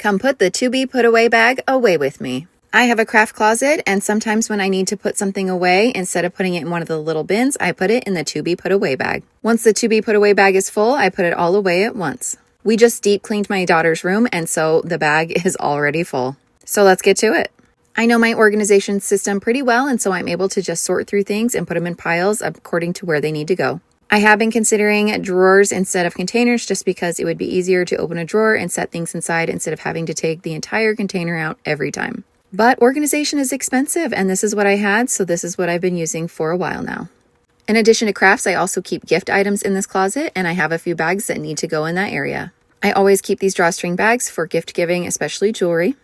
Come put the to be put away bag away with me. I have a craft closet, and sometimes when I need to put something away, instead of putting it in one of the little bins, I put it in the to be put away bag. Once the to be put away bag is full, I put it all away at once. We just deep cleaned my daughter's room, and so the bag is already full. So let's get to it. I know my organization system pretty well, and so I'm able to just sort through things and put them in piles according to where they need to go. I have been considering drawers instead of containers just because it would be easier to open a drawer and set things inside instead of having to take the entire container out every time. But organization is expensive, and this is what I had, so this is what I've been using for a while now. In addition to crafts, I also keep gift items in this closet, and I have a few bags that need to go in that area. I always keep these drawstring bags for gift giving, especially jewelry.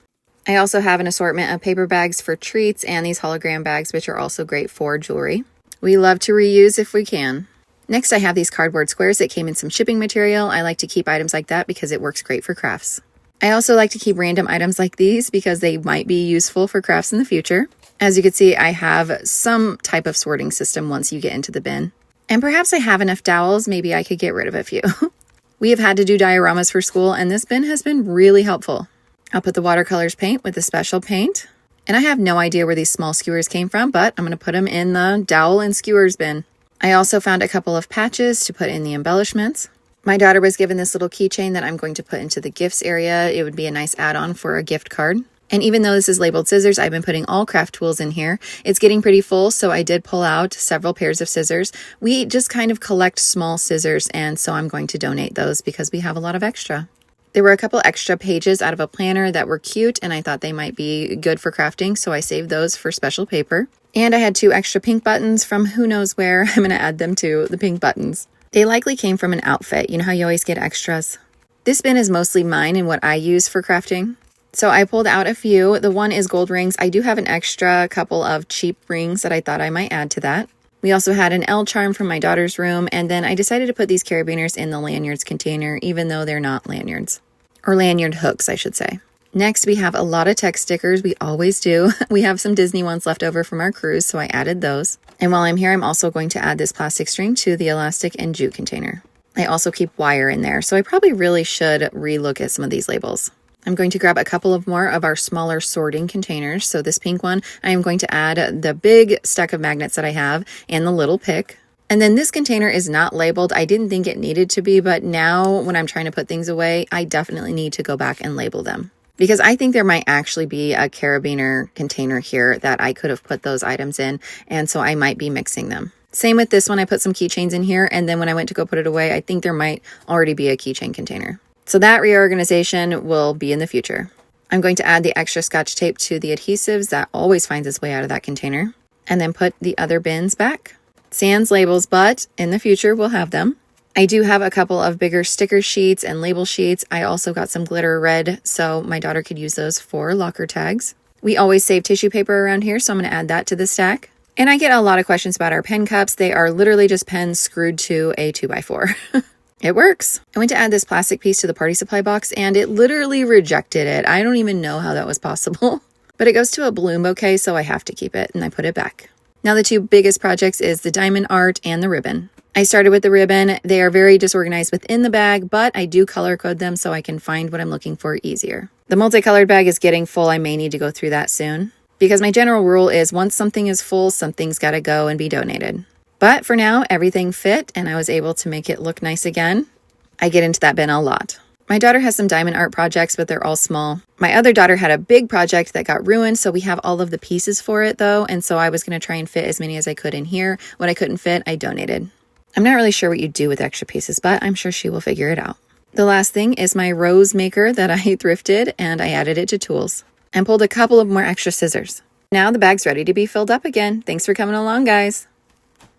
I also have an assortment of paper bags for treats and these hologram bags, which are also great for jewelry. We love to reuse if we can. Next, I have these cardboard squares that came in some shipping material. I like to keep items like that because it works great for crafts. I also like to keep random items like these because they might be useful for crafts in the future. As you can see, I have some type of sorting system once you get into the bin. And perhaps I have enough dowels, maybe I could get rid of a few. We have had to do dioramas for school, and this bin has been really helpful. I'll put the watercolors paint with the special paint. And I have no idea where these small skewers came from, but I'm going to put them in the dowel and skewers bin. I also found a couple of patches to put in the embellishments. My daughter was given this little keychain that I'm going to put into the gifts area. It would be a nice add-on for a gift card. And even though this is labeled scissors, I've been putting all craft tools in here. It's getting pretty full, so I did pull out several pairs of scissors. We just kind of collect small scissors, and so I'm going to donate those because we have a lot of extra. There were a couple extra pages out of a planner that were cute, and I thought they might be good for crafting, so I saved those for special paper. And I had 2 extra pink buttons from who knows where. I'm going to add them to the pink buttons. They likely came from an outfit. You know how you always get extras? This bin is mostly mine and what I use for crafting. So I pulled out a few. The one is gold rings. I do have an extra couple of cheap rings that I thought I might add to that. We also had an L charm from my daughter's room, and then I decided to put these carabiners in the lanyards container, even though they're not lanyards. Or lanyard hooks, I should say. Next, we have a lot of text stickers. We always do. We have some Disney ones left over from our cruise, so I added those. And while I'm here, I'm also going to add this plastic string to the elastic and jute container. I also keep wire in there, so I probably really should relook at some of these labels. I'm going to grab a couple of more of our smaller sorting containers. So this pink one, I am going to add the big stack of magnets that I have and the little pick. And then this container is not labeled. I didn't think it needed to be, but now when I'm trying to put things away, I definitely need to go back and label them. Because I think there might actually be a carabiner container here that I could have put those items in, and so I might be mixing them. Same with this one, I put some keychains in here, and then when I went to go put it away, I think there might already be a keychain container. So that reorganization will be in the future. I'm going to add the extra scotch tape to the adhesives that always finds its way out of that container, and then put the other bins back. Sans labels, but in the future we'll have them. I do have a couple of bigger sticker sheets and label sheets. I also got some glitter red, so my daughter could use those for locker tags. We always save tissue paper around here, so I'm going to add that to the stack. And I get a lot of questions about our pen cups. They are literally just pens screwed to a 2x4. It works. I went to add this plastic piece to the party supply box, and it literally rejected it. I don't even know how that was possible. But it goes to a balloon bouquet, so I have to keep it, and I put it back. Now the 2 biggest projects is the diamond art and the ribbon. I started with the ribbon. They are very disorganized within the bag, but I do color code them so I can find what I'm looking for easier. The multicolored bag is getting full. I may need to go through that soon because my general rule is once something is full, something's got to go and be donated. But for now, everything fit and I was able to make it look nice again. I get into that bin a lot. My daughter has some diamond art projects, but they're all small. My other daughter had a big project that got ruined, so we have all of the pieces for it though, and so I was going to try and fit as many as I could in here. What I couldn't fit, I donated. I'm not really sure what you do with extra pieces, but I'm sure she will figure it out. The last thing is my rose maker that I thrifted, and I added it to tools and pulled a couple of more extra scissors. Now the bag's ready to be filled up again. Thanks for coming along, guys.